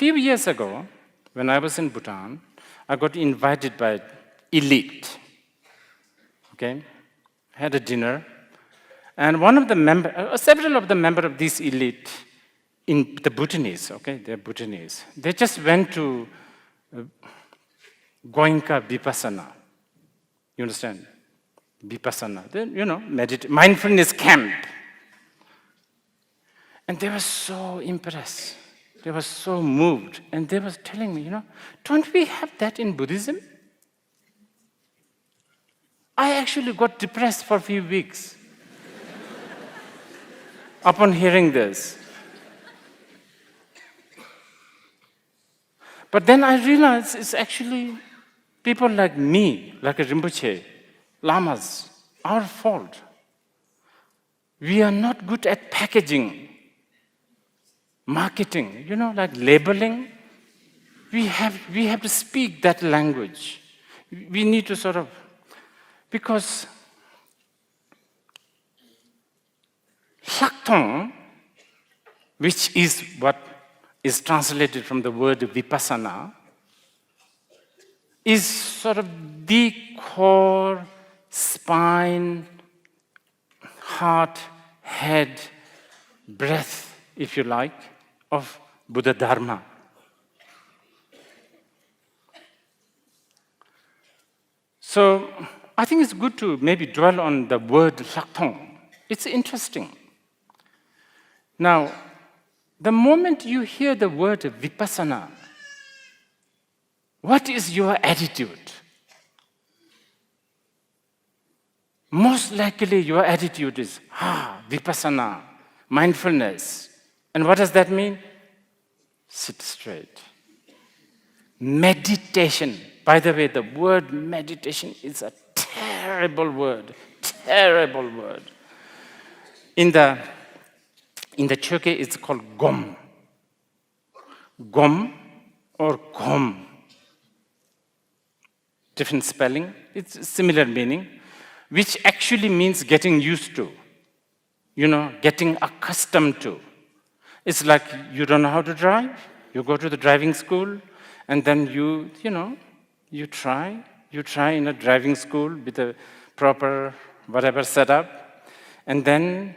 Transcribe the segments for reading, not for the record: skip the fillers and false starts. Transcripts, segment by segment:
few years ago, when I was in Bhutan, I got invited by elite. Okay, had a dinner, and one of the several of the members of this elite, in the Bhutanese, okay, they're Bhutanese. They just went to Goenka Vipassana. You understand? Vipassana, mindfulness camp. And they were so impressed. They were so moved. And they were telling me, don't we have that in Buddhism? I actually got depressed for a few weeks upon hearing this. But then I realized it's actually people like me, like a Rinpoche, lamas, our fault. We are not good at packaging, marketing, like labeling. We have to speak that language. We need to because Lhaktong, which is what is translated from the word Vipassana, is sort of the core, spine, heart, head, breath, if you like, of Buddha Dharma. So I think it's good to maybe dwell on the word Lhaktong. It's interesting. Now, the moment you hear the word Vipassana, what is your attitude? Most likely your attitude is, Vipassana, mindfulness. And what does that mean? Sit straight. Meditation. By the way, the word meditation is a terrible word. Terrible word. In the Choke, it's called gom. Gom or gom. Different spelling. It's similar meaning, which actually means getting used to, getting accustomed to. It's like you don't know how to drive, you go to the driving school, and then you try in a driving school with a proper whatever setup, and then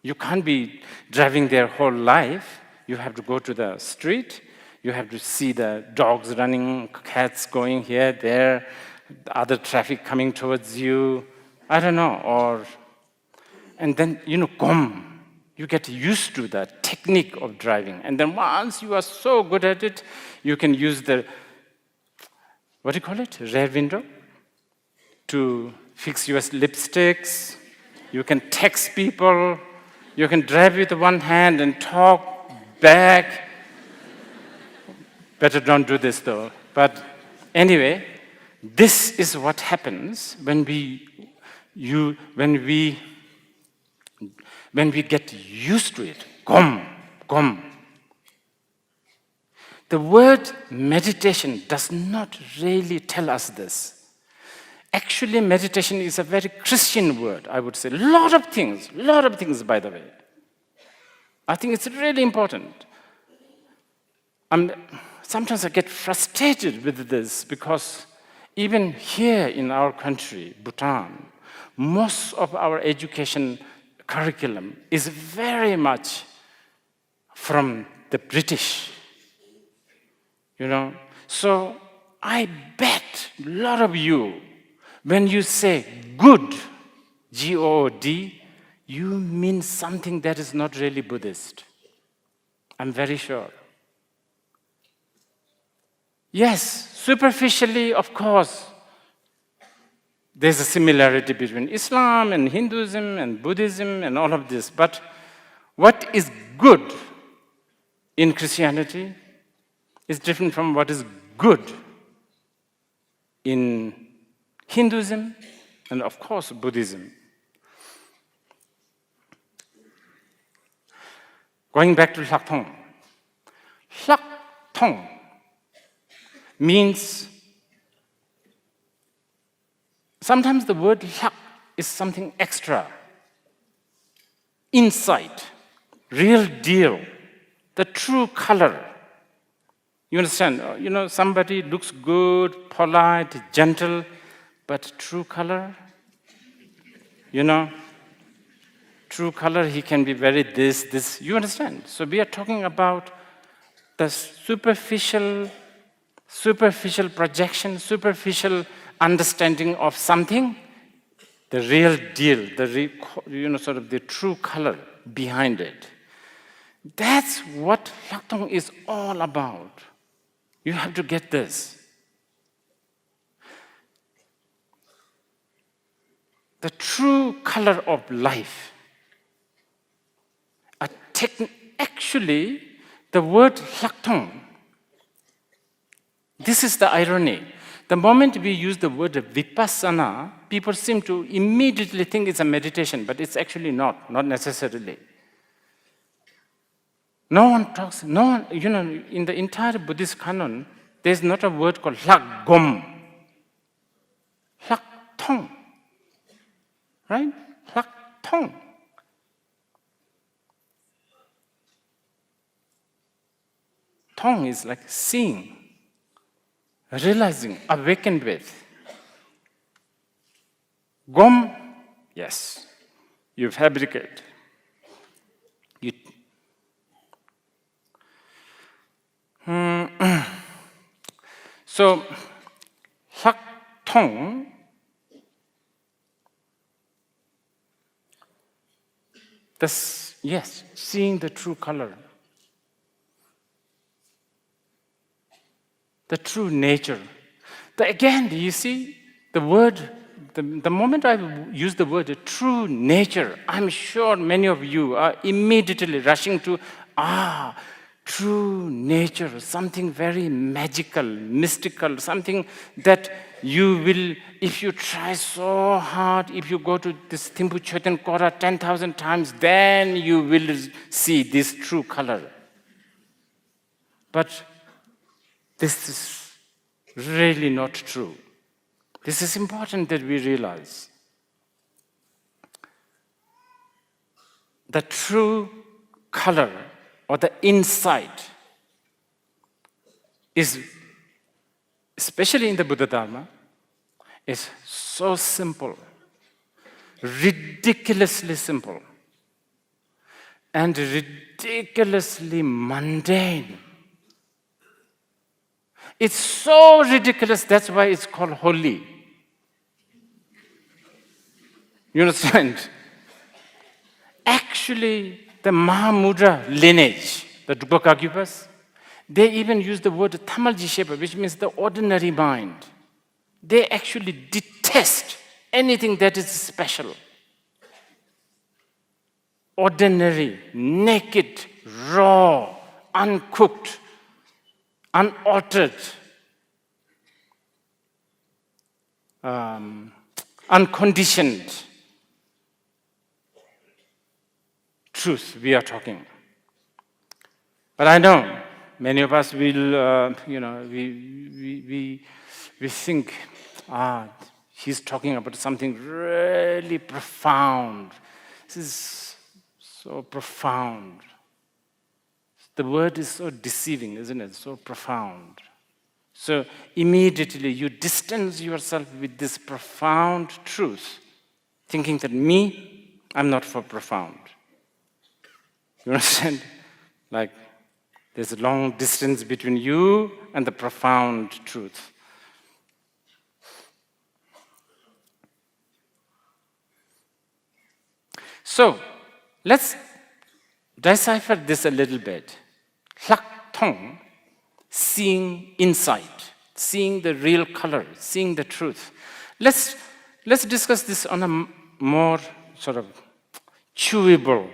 you can't be driving their whole life. You have to go to the street, you have to see the dogs running, cats going here, there, other traffic coming towards you, I don't know, and then, gom, you get used to the technique of driving. And then once you are so good at it, you can use the, rear window, to fix your lipsticks. You can text people. You can drive with one hand and talk back. Better don't do this though. But anyway, this is what happens when we get used to it. Gom, gom. The word meditation does not really tell us this. Actually, meditation is a very Christian word, I would say. A lot of things, by the way. I think it's really important. Sometimes I get frustrated with this because even here in our country, Bhutan, most of our education curriculum is very much from the British. So I bet a lot of you, when you say good, G-O-O-D, you mean something that is not really Buddhist. I'm very sure. Yes, superficially, of course, there's a similarity between Islam and Hinduism and Buddhism and all of this. But what is good in Christianity is different from what is good in Hinduism and, of course, Buddhism. Going back to Lhaktong. Lhaktong means, sometimes the word Lhak is something extra, insight, real deal, the true color, You understand? Somebody looks good, polite, gentle, but true color, true color, he can be very this. You understand? So we are talking about the superficial projection, superficial understanding of something, the real deal, sort of the true color behind it. That's what Lhaktong is all about. You have to get this. The true color of life. Actually, the word Lhaktong, this is the irony. The moment we use the word Vipassana, people seem to immediately think it's a meditation, but it's actually not necessarily. No one, in the entire Buddhist canon, there's not a word called Lhagom. Lhaktong. Right? Lhaktong. Tong is like seeing, realizing, awakened with. Gom, yes, you fabricate. So, Lhaktong, yes, seeing the true color, the true nature. Again, do you see the word, the moment I use the word true nature, I'm sure many of you are immediately rushing to, true nature, something very magical, mystical, something that you will, if you try so hard, if you go to this Thimpu Choten Kora 10,000 times, then you will see this true color. But this is really not true. This is important that we realize. The true color or the insight is, especially in the Buddha Dharma, is so simple, ridiculously simple, and ridiculously mundane. It's so ridiculous, that's why it's called holy. You understand? Actually, the Mahamudra lineage, the Drupakagyupas, they even use the word Tamalji, which means the ordinary mind. They actually detest anything that is special. Ordinary, naked, raw, uncooked, unaltered, unconditioned truth we are talking. But I know many of us will, we think, he's talking about something really profound. This is so profound. The word is so deceiving, isn't it? So profound. So immediately you distance yourself with this profound truth, thinking that I'm not for profound. You understand? Like, there's a long distance between you and the profound truth. So, let's decipher this a little bit. Lhaktong, seeing insight, seeing the real color, seeing the truth. Let's discuss this on a more sort of chewable,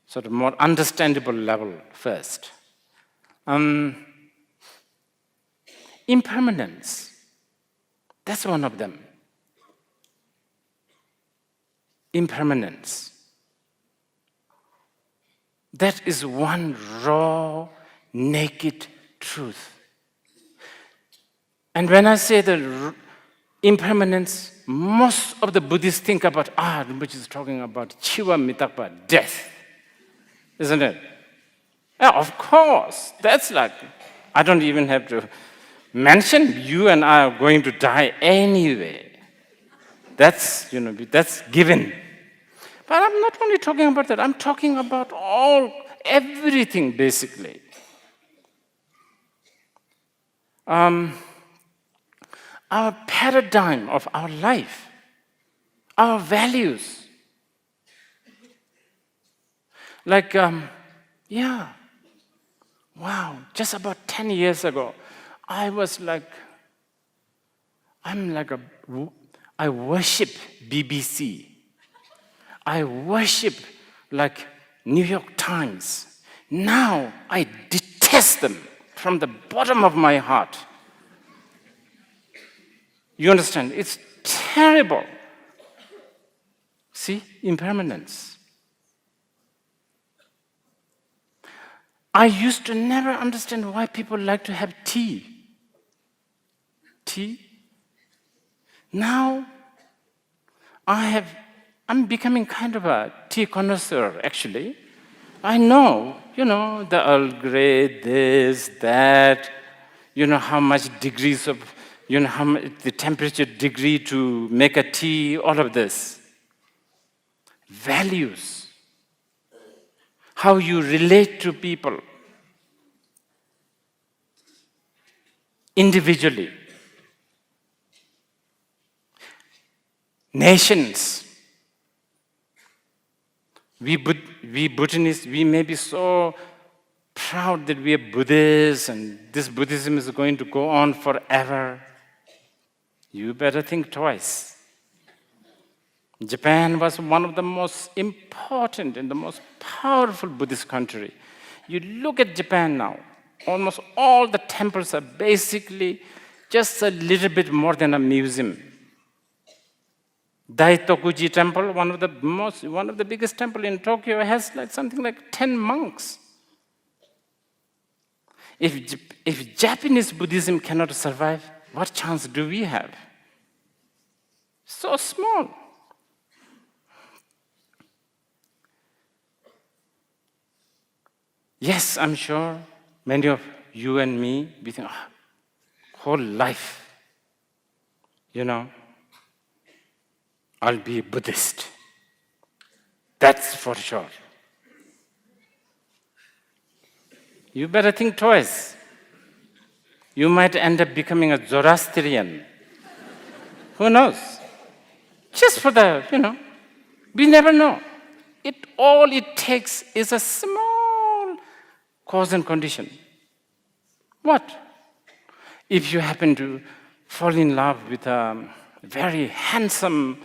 sort of more understandable level first. Impermanence, that's one of them. Impermanence. That is one raw, naked truth. And when I say the impermanence, most of the Buddhists think about, Rinpoche is talking about Chiva Mitakpa, death. Isn't it? Yeah, of course. That's like I don't even have to mention you and I are going to die anyway. That's, that's given. But I'm not only talking about that, I'm talking about everything basically. Our paradigm of our life, our values. Like, wow, just about 10 years ago, I worship BBC. I worship like New York Times. Now I detest them from the bottom of my heart. You understand? It's terrible. See, impermanence. I used to never understand why people like to have tea. Tea? Now, I'm becoming kind of a tea connoisseur, actually. I know, the Earl Grey, this, that, how much degrees of, how much the temperature degree to make a tea, all of this. Values. How you relate to people. Individually. Nations. We Buddhists, we may be so proud that we are Buddhists and this Buddhism is going to go on forever. You better think twice. Japan was one of the most important and the most powerful Buddhist country. You look at Japan now, almost all the temples are basically just a little bit more than a museum. Daitokuji temple, one of the biggest temple in Tokyo, has something like 10 monks. If Japanese Buddhism cannot survive, what chance do we have? So small. Yes, I'm sure many of you and me, we think, whole life, I'll be a Buddhist. That's for sure. You better think twice. You might end up becoming a Zoroastrian. Who knows? Just for the, we never know. All it takes is a small cause and condition. What? If you happen to fall in love with a very handsome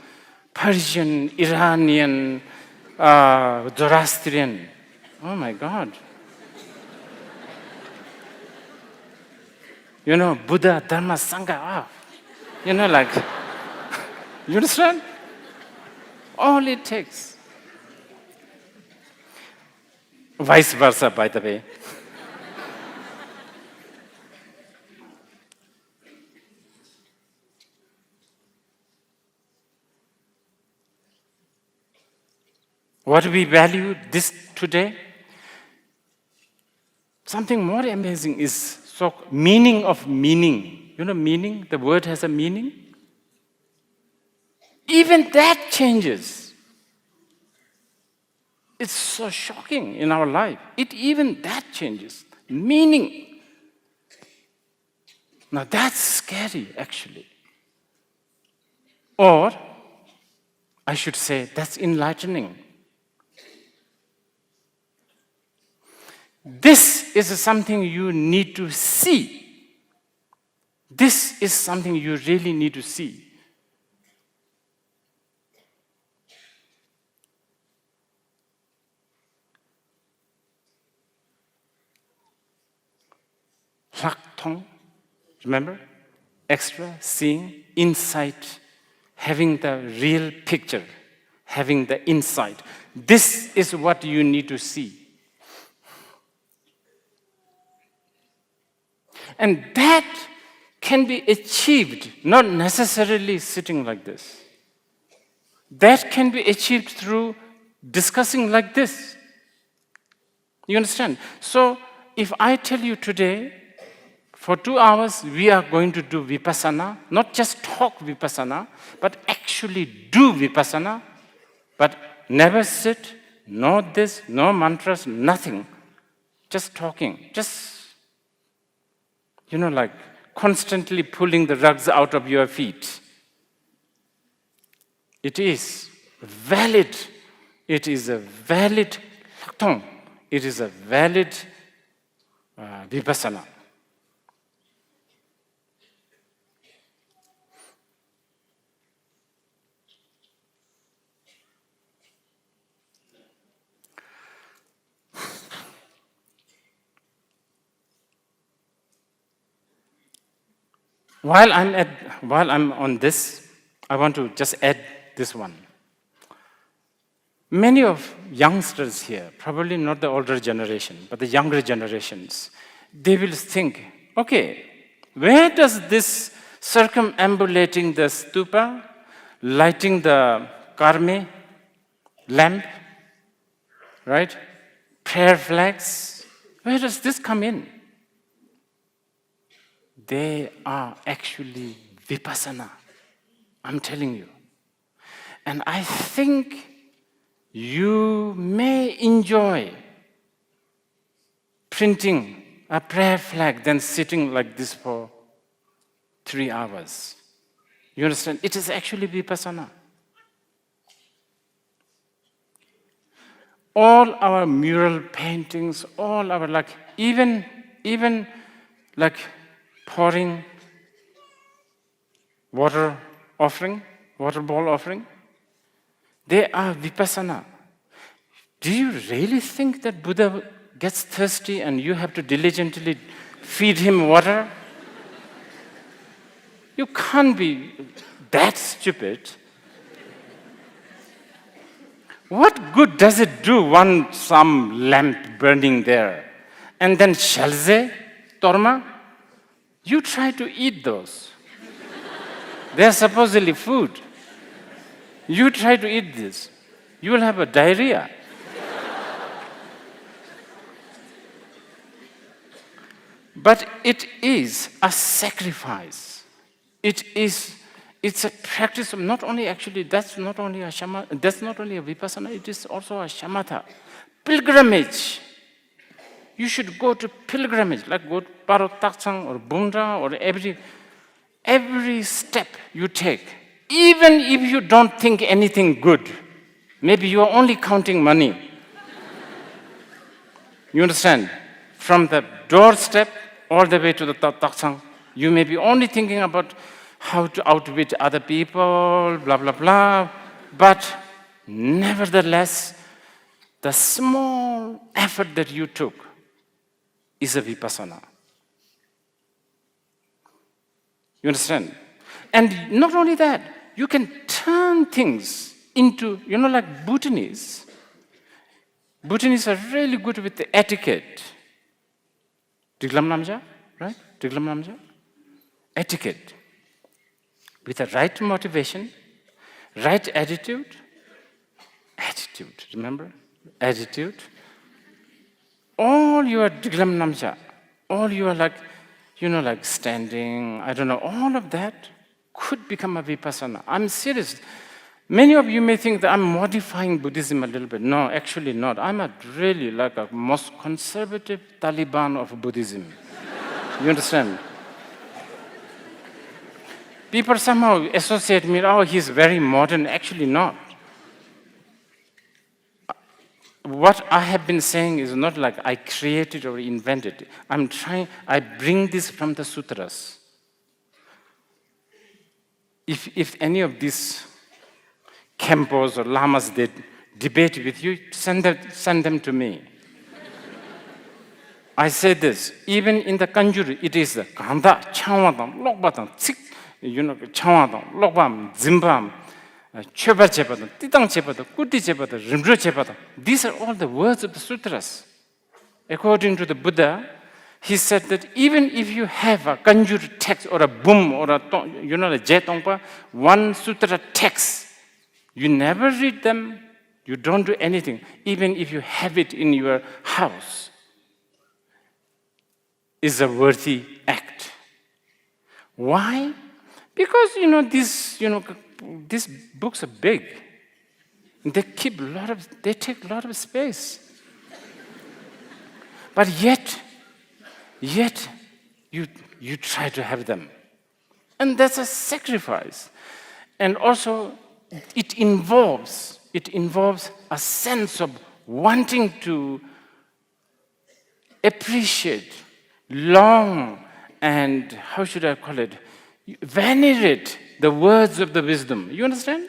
Persian, Iranian, Zoroastrian. Oh my God. Buddha, Dharma, Sangha. You understand? All it takes. Vice versa, by the way. What do we value this today? Something more amazing is meaning of meaning. Meaning? The word has a meaning. Even that changes. It's so shocking in our life. Even that changes. Meaning. Now that's scary, actually. Or, I should say, that's enlightening. This is something you need to see. This is something you really need to see. Lhaktong, remember? Extra, seeing, insight, having the real picture, having the insight. This is what you need to see. And that can be achieved, not necessarily sitting like this. That can be achieved through discussing like this. You understand? So, if I tell you today, For 2 hours, we are going to do Vipassana, not just talk Vipassana, but actually do Vipassana, but never sit, no this, no mantras, nothing. Just talking, just, like constantly pulling the rugs out of your feet. It is valid. It is a valid Lhaktong. It is a valid Vipassana. While I'm on this, I want to just add this one. Many of youngsters here, probably not the older generation, but the younger generations, they will think, okay, where does this circumambulating the stupa, lighting the karme lamp, right? Prayer flags, where does this come in? They are actually Vipassana. I'm telling you. And I think you may enjoy printing a prayer flag than sitting like this for 3 hours. You understand? It is actually Vipassana. All our mural paintings, all our even like pouring water ball offering, they are Vipassana. Do you really think that Buddha gets thirsty and you have to diligently feed him water? You can't be that stupid. What good does it do some lamp burning there? And then shalze, torma? You try to eat those. They're supposedly food. You try to eat this. You will have a diarrhea. But it is a sacrifice. It's a practice of not only that's not only a Vipassana, it is also a shamatha. Pilgrimage. You should go to pilgrimage, like go to Paro Taksang or Bunda or every step you take. Even if you don't think anything good, maybe you are only counting money. You understand? From the doorstep all the way to the Taksang, you may be only thinking about how to outwit other people, blah, blah, blah. But nevertheless, the small effort that you took is a Vipassana. You understand? And not only that, you can turn things into, like Bhutanese. Bhutanese are really good with the etiquette. Diglam Namja, right? Diglam Namja? Etiquette. With the right motivation, right attitude. Attitude, remember? Attitude. All your Diglam Namja, all your like standing, I don't know, all of that could become a Vipassana. I'm serious. Many of you may think that I'm modifying Buddhism a little bit. No, actually not. I'm really like a most conservative Taliban of Buddhism. You understand? People somehow associate me, oh, he's very modern. Actually not. What I have been saying is not like I created or invented. I bring this from the sutras. If any of these Khenpos or lamas they debate with you, send them to me. I say this, even in the Kanjuru, it is the Kanda, Chawadam, Lokbadam, Tsik, Chawadam, Lokbam, Zimbam, Chöpa Chepata, Titang Chepata, Kuti Chepata, Rimdru Chepata. These are all the words of the sutras. According to the Buddha, he said that even if you have a Kanjuru text or a Bum or a Jetongpa, one sutra text, you never read them, you don't do anything, even if you have it in your house, is a worthy act. Why? Because, these books are big. They take a lot of space. But yet you try to have them. And that's a sacrifice. And also, it involves a sense of wanting to appreciate, long, and how should I call it, venerate the words of the wisdom. You understand?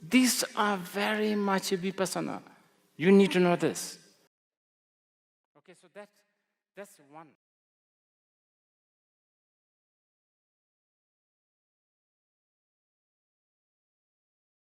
These are very much Vipassana. You need to know this. Okay, so that's one.